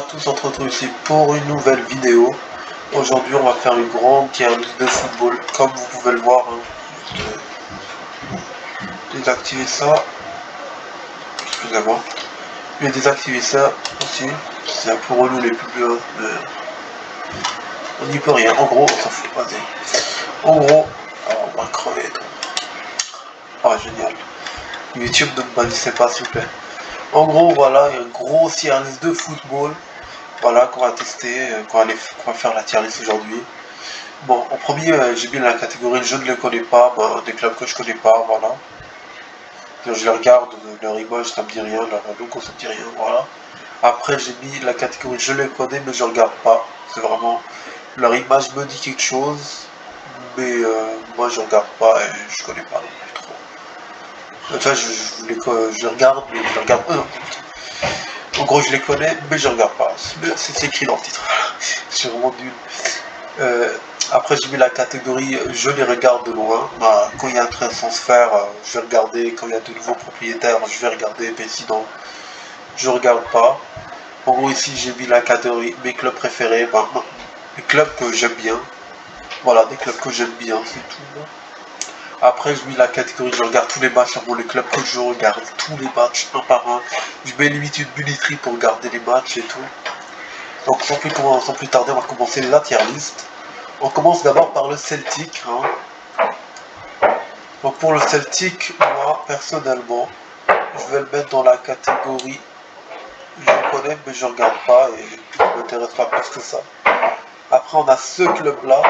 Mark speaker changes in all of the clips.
Speaker 1: tous, on se retrouve ici pour une nouvelle vidéo. Aujourd'hui, on va faire une grande tier list de football, comme vous pouvez le voir. Hein. Désactiver ça. Excusez-moi. Je vais désactiver ça aussi. C'est un peu relou les publics, mais on n'y peut rien. En gros, on s'en fout. Vas-y. En gros, on va crever. Ah, génial. YouTube, ne me bannissez pas, s'il vous plaît. En gros, voilà, il y a une grosse tier list de football. Voilà, qu'on va tester, qu'on va faire la tier list aujourd'hui. Bon, en premier, j'ai mis la catégorie je ne les connais pas, des clubs que je connais pas, voilà. Donc, je les regarde, leur image ça me dit rien, leur logo ça me dit rien, voilà. Après, j'ai mis la catégorie je les connais mais je regarde pas. C'est vraiment, leur image me dit quelque chose, mais moi je regarde pas et je connais pas non plus trop. Enfin, je les regarde, mais je les regarde pas. En gros, je les connais, mais je regarde pas. C'est écrit dans le titre. C'est vraiment nul. Après, j'ai mis la catégorie je les regarde de loin. Bah, quand il y a un transfert, je vais regarder. Quand il y a de nouveaux propriétaires, je vais regarder. Mais sinon, je regarde pas. En gros, ici, j'ai mis la catégorie mes clubs préférés. Bah, les clubs que j'aime bien. Voilà, des clubs que j'aime bien, c'est tout. Après, je mets la catégorie, je regarde tous les matchs pour les clubs que je regarde, tous les matchs, un par un. Je mets limite une bulleterie pour regarder les matchs et tout. Donc, sans plus tarder, on va commencer la tier list. On commence d'abord par le Celtic. Hein. Donc, pour le Celtic, moi, personnellement, je vais le mettre dans la catégorie je le connais, mais je regarde pas et ça ne m'intéresse pas plus que ça. Après, on a ce club-là,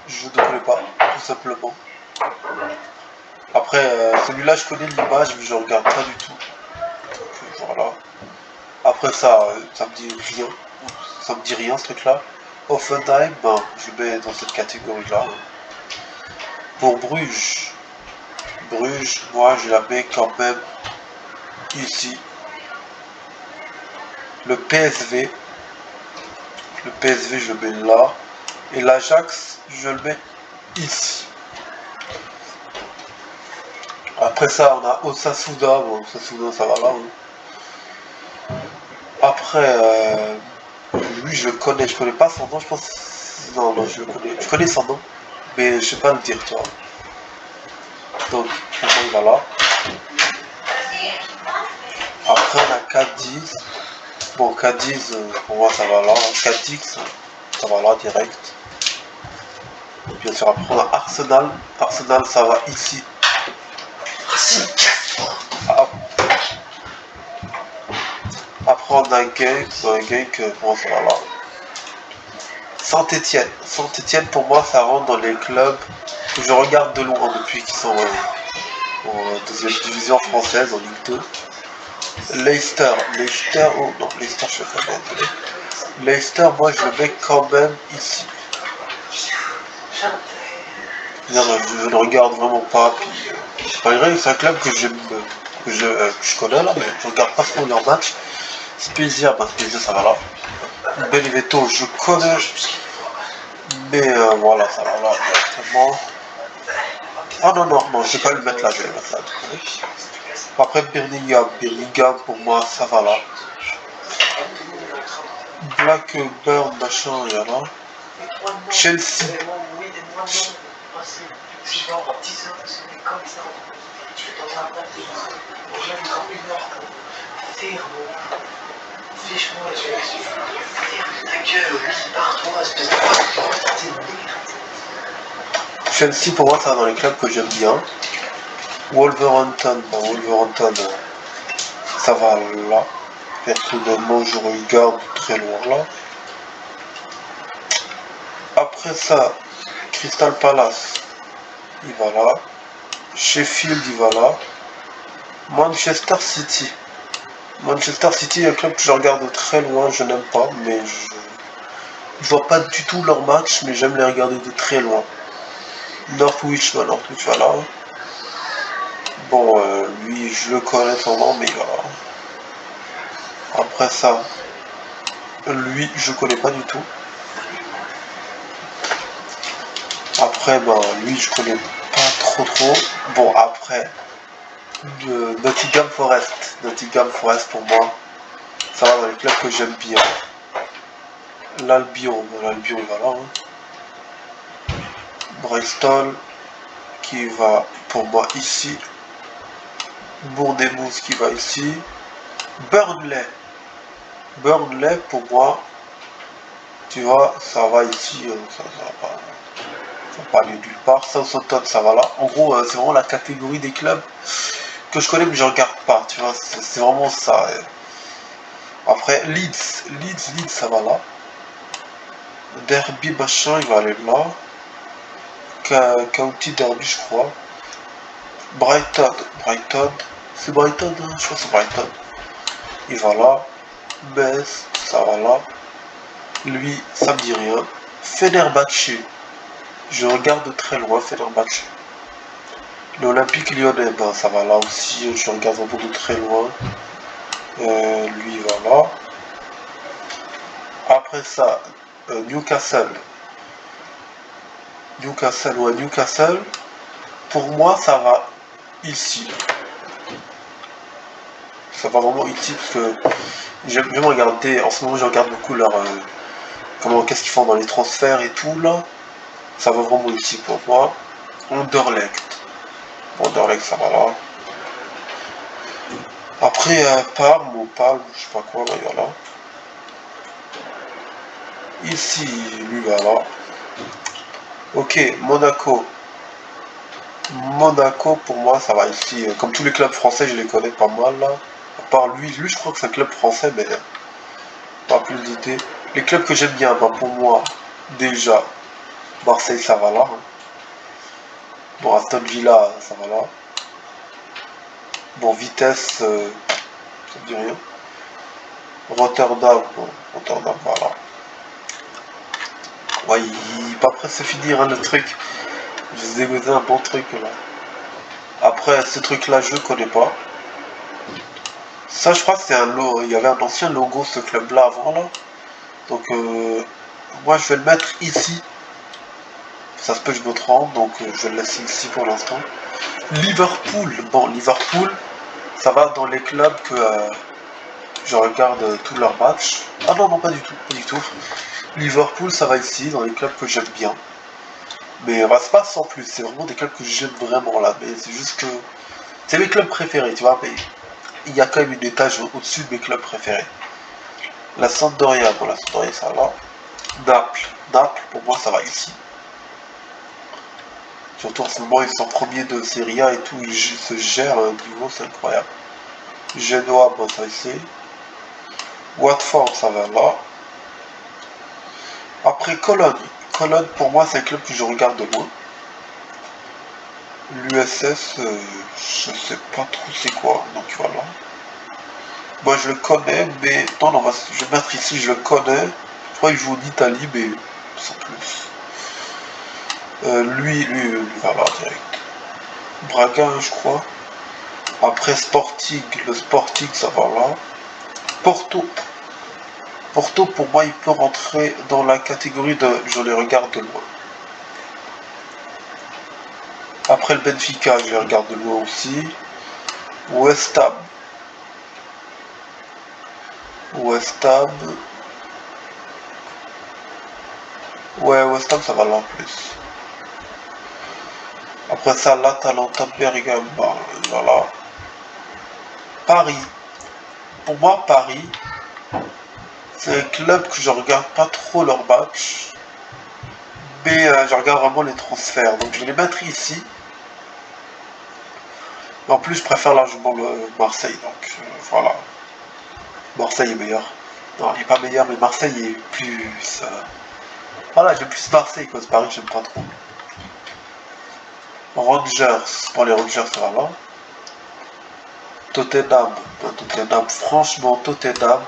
Speaker 1: je ne connais pas, tout simplement. Après, celui-là, je connais l'image, mais je regarde pas du tout. Donc, voilà. Après ça, ça me dit rien. Ça me dit rien, ce truc-là. Offenheim, ben, je le mets dans cette catégorie-là. Pour Bruges, moi, je la mets quand même ici. Le PSV, je le mets là. Et l'Ajax, je le mets ici. Après ça, on a Osasuna. Bon, Osasuna, ça va là. Hein. Après, lui, je le connais. Je connais pas son nom, je pense. Non, je le connais. Je connais son nom. Mais je sais pas le dire, toi. Donc, il va là. Après, on a Cadiz. Bon, Cadiz, pour moi, ça va là. Cadix, ça va là, direct. Bien sûr, après, on a Arsenal. Arsenal, ça va ici. Après, on a Genk, pour moi, ça va là. Saint-Etienne, pour moi, ça rentre dans les clubs que je regarde de loin depuis qu'ils sont en deuxième division française, en Ligue 2. Leicester, oh non, Leicester, je fais pas bien. Leicester, moi, je le mets quand même ici. Non, je ne regarde vraiment pas. Malgré c'est un club que j'aime, que je connais là, mais je regarde pas trop leurs matchs. Spezia, Spezia, ça va là. Benevento, je connais. Mais voilà, ça va là directement. Ah non, je vais pas le mettre là, je vais le mettre là. Après Birmingham, pour moi, ça va là. Blackburn, machin, il y a là. Chelsea. Chelsea, pour moi, ça va dans les clubs que j'aime bien. Wolverhampton, ça va là. Personnellement, je regarde très loin là. Après ça, Crystal Palace, il va là. Sheffield, il va là. Manchester City, est un club que je regarde de très loin, je n'aime pas, mais je vois pas du tout leurs matchs, mais j'aime les regarder de très loin. Northwich, voilà. Bon, lui, je le connais son nom, mais voilà. Après ça, lui, je connais pas du tout. Après, lui, je connais pas trop. Bon, après, Nottingham Forest, pour moi, ça va dans les clubs que j'aime bien. L'Albion, l'Albion il va là. Hein. Bristol qui va pour moi ici. Bournemouth qui va ici. Burnley. Burnley pour moi, tu vois, ça va ici, ça va pas aller nulle part. Southampton, ça va là. En gros, c'est vraiment la catégorie des clubs que je connais mais je regarde pas, tu vois, c'est vraiment ça. Après, Leeds, ça va là. Derby, machin, il va aller là. County Derby, je crois. Brighton, c'est Brighton, hein, je crois que c'est Brighton. Il va là. Metz, ça va là. Lui, ça me dit rien. Fenerbahçe, je regarde de très loin Fenerbahçe. L'Olympique Lyonnais, ben ça va là aussi, je regarde vraiment de très loin. Lui, il va là. Après ça, Newcastle. Newcastle. Pour moi, ça va ici. Ça va vraiment ici parce que j'aime bien regarder. En ce moment, je regarde beaucoup leur qu'est-ce qu'ils font dans les transferts et tout là. Ça va vraiment ici pour moi. Anderlecht, ça va là. Après Parme ou Palme, je sais pas quoi là, il y a là. Ici, lui va là. Ok, Monaco. Monaco pour moi ça va ici. Comme tous les clubs français, je les connais pas mal là. À part lui je crois que c'est un club français, mais pas plus d'idées. Les clubs que j'aime bien, bah, pour moi, déjà, Marseille ça va là. Hein. Bon, Aston Villa ça va là. Bon, Vitesse, ça me dit rien. Rotterdam, bon, Rotterdam voilà. Ouais, il est pas prêt de se finir hein, le truc. Je vous ai goûté un bon truc là. Après, ce truc là, je connais pas. Ça, je crois que c'est un logo. Il y avait un ancien logo, ce club-là, avant, là. Donc, moi, je vais le mettre ici. Ça se peut que je me trompe, donc je vais le laisser ici pour l'instant. Liverpool. Bon, Liverpool, ça va dans les clubs que je regarde tous leurs matchs. Ah non, non, pas du tout, pas du tout. Liverpool, ça va ici, dans les clubs que j'aime bien. Mais c'est pas sans plus, c'est vraiment des clubs que j'aime vraiment là. Mais c'est juste que c'est mes clubs préférés, tu vois. Mais il y a quand même une étage au-dessus de mes clubs préférés. La Sampdoria, bon la Sampdoria ça va. Naples, pour moi ça va ici. Surtout en ce moment ils sont premiers de Serie A et tout, ils se gèrent au niveau, c'est incroyable. Genoa, bon ça va ici. Watford ça va là. Après Cologne. Cologne pour moi c'est un club que je regarde de loin. L'USS, je sais pas trop c'est quoi, donc voilà. Moi je le connais, mais non, je vais mettre ici, je le connais. Je crois qu'il joue en Italie, mais sans plus. Lui va là direct. Braga, je crois. Après Sporting, le Sporting, ça va là. Porto. Porto, pour moi, il peut rentrer dans la catégorie de je les regarde de loin. Après le Benfica, je les regarde de loin aussi. West Ham. Ouais, West Ham, ça va là en plus. Après ça, l'Atalanta Bergame, bah, voilà. Paris. Pour moi, Paris, c'est un club que je regarde pas trop leurs matchs. Mais je regarde vraiment les transferts. Donc je vais les mettre ici. Mais en plus, je préfère largement le Marseille. Donc voilà. Marseille est meilleur. Non, il n'est pas meilleur, mais Marseille est plus... Voilà, j'aime plus Marseille, quoi. Paris, j'aime pas trop. Rangers. Pour les Rangers, ça va là. Tottenham. Tottenham. Franchement, Tottenham,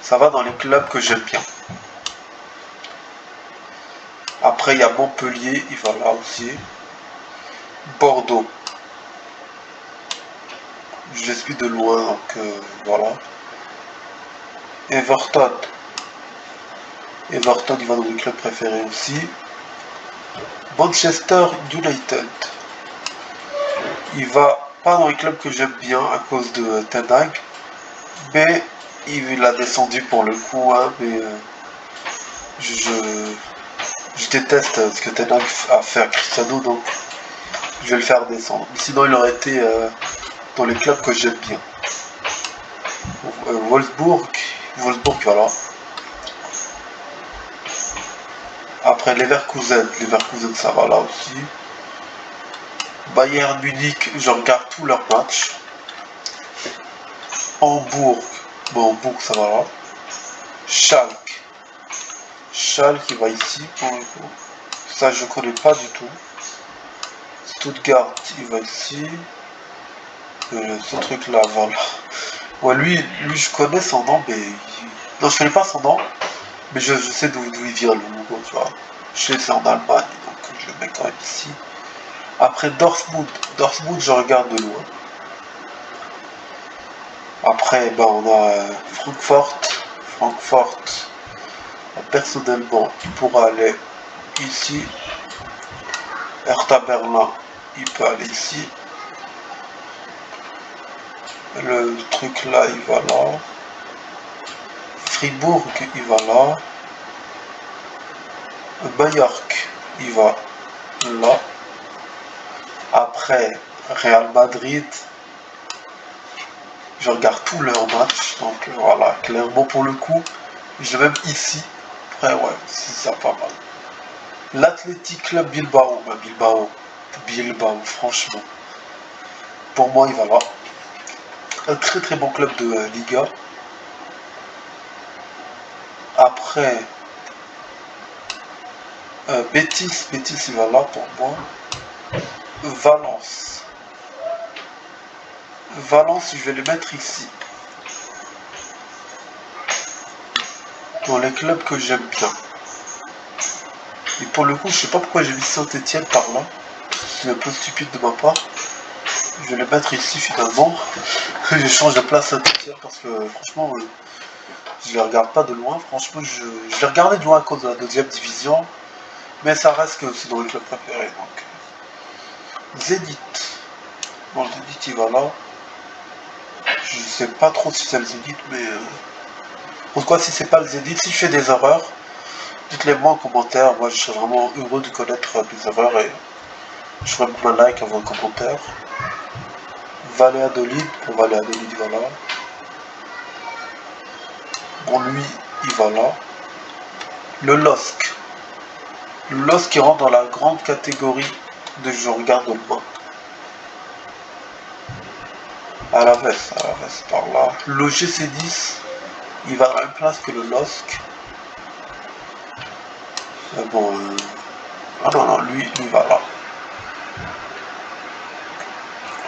Speaker 1: ça va dans les clubs que j'aime bien. Après, il y a Montpellier, il va là aussi. Bordeaux. Je suis de loin, donc voilà. Everton. Everton, il va dans mes clubs préférés aussi. Manchester United. Il va pas dans les clubs que j'aime bien à cause de Ten Hag, mais Il a descendu pour le coup, hein, mais je déteste ce que Ten Hag a fait à Cristiano, donc je vais le faire descendre. Sinon, il aurait été dans les clubs que j'aime bien. Wolfsburg, voilà. Après Leverkusen ça va là aussi. Bayern Munich, je regarde tous leurs matchs. Hambourg, ça va là. Schalke, il va ici pour le coup. Ça je connais pas du tout. Stuttgart, il va ici. Ce truc là, voilà. Ouais, lui je connais son nom, mais non, je connais pas son nom, mais je sais d'où il vient le logo, tu vois. Je sais c'est en Allemagne, donc je le mets quand même ici. Après Dortmund, je regarde de loin. Après, on a Francfort, personnellement, il pourra aller ici. Hertha Berlin, il peut aller ici. Le truc là, il va là. Fribourg, il va là. Mallorca, il va là. Après, Real Madrid, je regarde tous leurs matchs. Donc voilà, clairement pour le coup, je vais même ici. Après, ouais, c'est ça pas mal. L'Athletic Club Bilbao, Bilbao, franchement. Pour moi, il va là. Un très très bon club de Liga. Après, Betis, il va là pour moi. Valence, je vais le mettre ici. Dans les clubs que j'aime bien. Et pour le coup, je sais pas pourquoi j'ai mis Saint-Etienne par là. C'est un peu stupide de ma part. Je vais le mettre ici finalement. Je change de place Saint-Etienne parce que franchement, je les regarde pas de loin. Franchement, je les regardais de loin à cause de la deuxième division. Mais ça reste que c'est dans les clubs préférés. Donc. Zénith. Bon, le Zénith il va là. Je sais pas trop si c'est le Zénith, mais pourquoi si c'est pas le Zénith, si je fais des erreurs, dites-les moi en commentaire. Moi je serais vraiment heureux de connaître mes erreurs et je ferai un like avant un commentaire. Valladolid, pour Valladolid il va là. Bon lui il va là. Le LOSC. Le LOSC qui rentre dans la grande catégorie de je regarde le loin. À la veste par là. Le GC10, il va à la même place que le LOSC. Bon, ah non, lui il va là.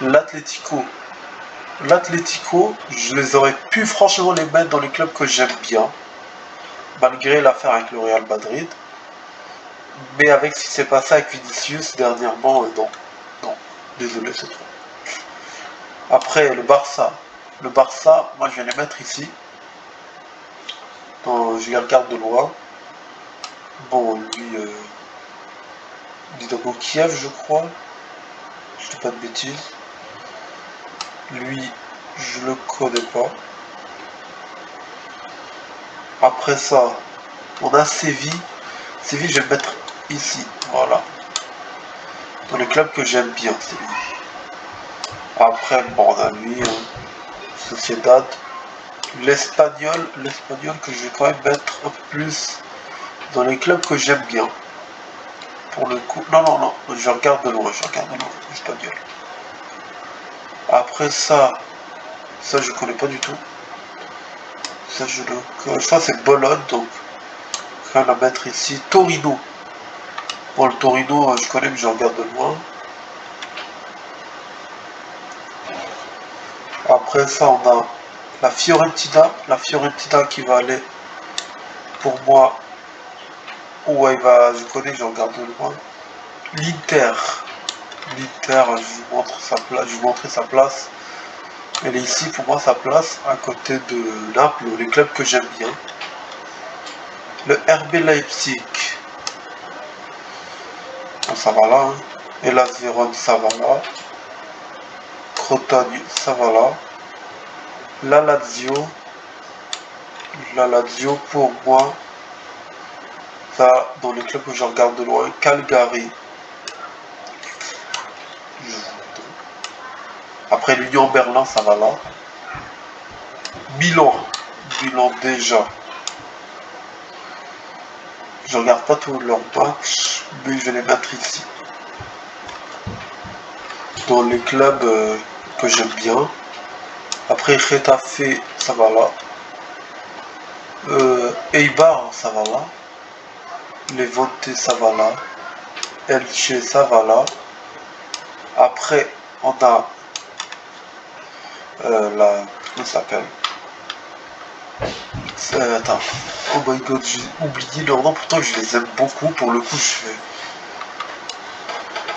Speaker 1: L'Atlético, je les aurais pu franchement les mettre dans les clubs que j'aime bien, malgré l'affaire avec le Real Madrid. Mais avec ce qui s'est passé avec Vinicius dernièrement, non. Désolé, c'est trop. Après, le Barça, moi je vais les mettre ici. Je les regarde de loin. Bon, lui, Dynamo Kiev, je crois. Je dis pas de bêtises. Lui, je le connais pas. Après ça, on a Séville. Séville, je vais le mettre ici. Voilà. Dans les clubs que j'aime bien, Séville. Après, bon, on a lui, Sociedad. L'Espagnol que je vais quand même mettre un peu plus dans les clubs que j'aime bien. Pour le coup, non, je regarde de loin, l'Espagnol. Après ça je connais pas du tout. Ça je crois c'est Bologne, donc je vais la mettre ici. Torino. Bon, le Torino, je connais mais je regarde de loin. Après ça, on a la Fiorentina qui va aller pour moi. Ouais, je connais, je regarde de loin. L'Inter, je vous montre sa place, sa place. Elle est ici pour moi sa place, à côté de Naples, les clubs que j'aime bien. Le RB Leipzig, bon, ça va là. Hein. Et la Vérone, ça va là. Crotone, ça va là. La Lazio, La Lazio, pour moi, ça, dans les clubs que je regarde de loin, Calgary. Après l'Union Berlin, ça va là. Milan. Milan déjà. Je regarde pas tous leurs matchs, mais je vais les mettre ici. Dans les clubs que j'aime bien. Après Getafe, ça va là. Eibar, ça va là. Levante, ça va là. Elche, ça va là. Après, on a comment ça s'appelle? Attends. Oh my god, j'ai oublié leur nom, pourtant je les aime beaucoup. Pour le coup,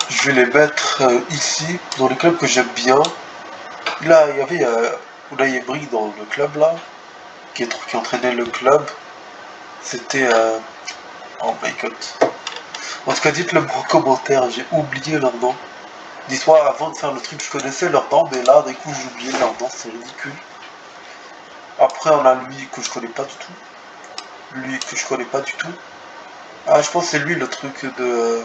Speaker 1: je vais les mettre ici, dans les clubs que j'aime bien. Là, il y avait Unai Emery dans le club là, qui entraînait le club. C'était... oh my god. En tout cas, dites-le moi en commentaire, j'ai oublié leur nom. Dis-moi, avant de faire le truc, je connaissais leur nom, mais là, d'un coup, j'ai oublié leur nom, c'est ridicule. Après, on a lui que je connais pas du tout. Lui que je connais pas du tout. Ah, je pense que c'est lui le truc de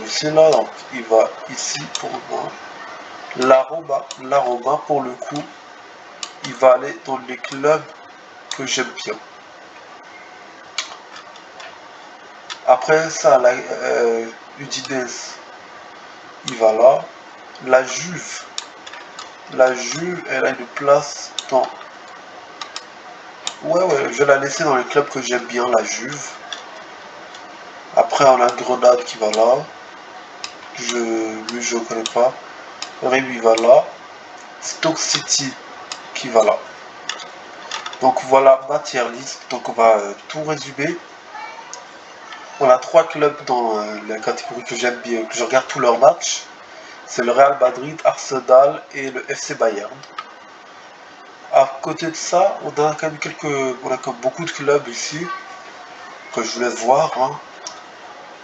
Speaker 1: c'est là, donc il va ici pour moi. La Roma, pour le coup, il va aller dans les clubs que j'aime bien. Après ça, la Udinese, il va là. La Juve, elle a une place dans... Ouais, je vais la laisser dans les clubs que j'aime bien, la Juve. Après, on a Grenade qui va là. Lui, je ne connais pas. Rémi, il va là. Stoke City qui va là. Donc voilà ma tier list. Donc on va tout résumer. On a 3 clubs dans la catégorie que j'aime bien, que je regarde tous leurs matchs. C'est le Real Madrid, Arsenal et le FC Bayern. À côté de ça, on a quand même beaucoup de clubs ici que je vous laisse voir. Hein.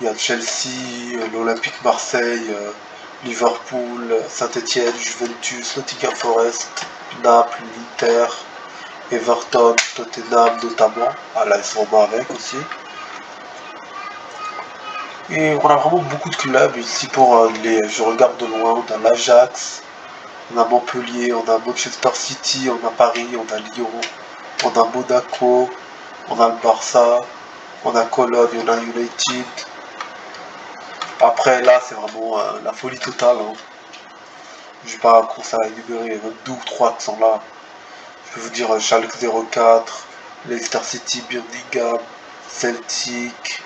Speaker 1: Il y a Chelsea, l'Olympique Marseille, Liverpool, Saint-Etienne, Juventus, Nottingham Forest, Naples, l'Inter, Everton, Tottenham notamment. Ah là, ils sont bas avec aussi. Et on a vraiment beaucoup de clubs ici pour je regarde de loin. On a l'Ajax, on a Montpellier, on a Manchester City, on a Paris, on a Lyon, on a Monaco, on a le Barça, on a Cologne, on a United. Après là, c'est vraiment la folie totale. Hein. Je vais pas commencer à énumérer 2 ou 3 qui sont là. Je peux vous dire Schalke 04, Leicester City, Birmingham, Celtic,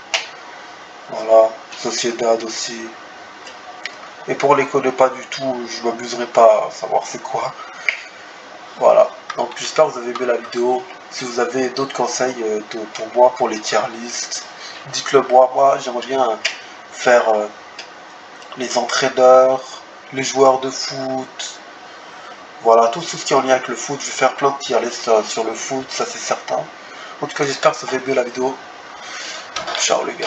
Speaker 1: voilà, Sociedad aussi. Et pour les connaître pas du tout, je m'amuserai pas à savoir c'est quoi. Voilà. Donc j'espère que vous avez aimé la vidéo. Si vous avez d'autres conseils pour moi, pour les tier list, dites-le moi. Moi, j'aimerais bien faire les entraîneurs, les joueurs de foot. Voilà, tout ce qui est en lien avec le foot. Je vais faire plein de tier list sur le foot, ça c'est certain. En tout cas, j'espère que vous avez aimé la vidéo. Ciao les gars.